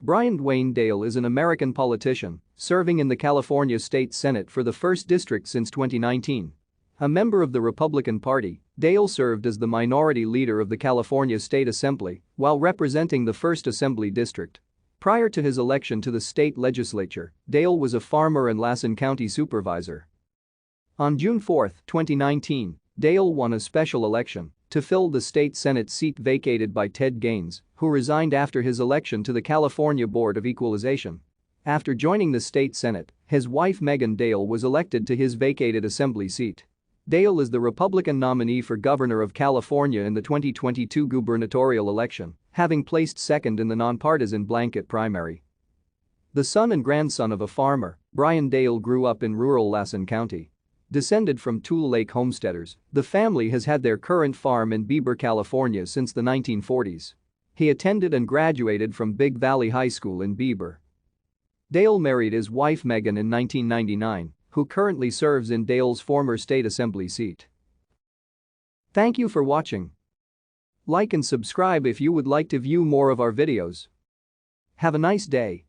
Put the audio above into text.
Dwain Dahle is an American politician serving in the California State Senate for the 1st District since 2019. A member of the Republican Party, Dahle served as the minority leader of the California State Assembly while representing the 1st Assembly District. Prior to his election to the state legislature, Dahle was a farmer and Lassen County Supervisor. On June 4, 2019, Dahle won a special election to fill the state Senate seat vacated by Ted Gaines, who resigned after his election to the California Board of Equalization. After joining the state Senate, his wife Megan Dahle was elected to his vacated assembly seat. Dahle is the Republican nominee for governor of California in the 2022 gubernatorial election, having placed second in the nonpartisan blanket primary. The son and grandson of a farmer, Dwain Dahle grew up in rural Lassen County. Descended from Tule Lake homesteaders, the family has had their current farm in Bieber, California since the 1940s. He attended and graduated from Big Valley High School in Bieber. Dahle married his wife Megan in 1999, who currently serves in Dahle's former state assembly seat. Thank you for watching. Like and subscribe if you would like to view more of our videos. Have a nice day.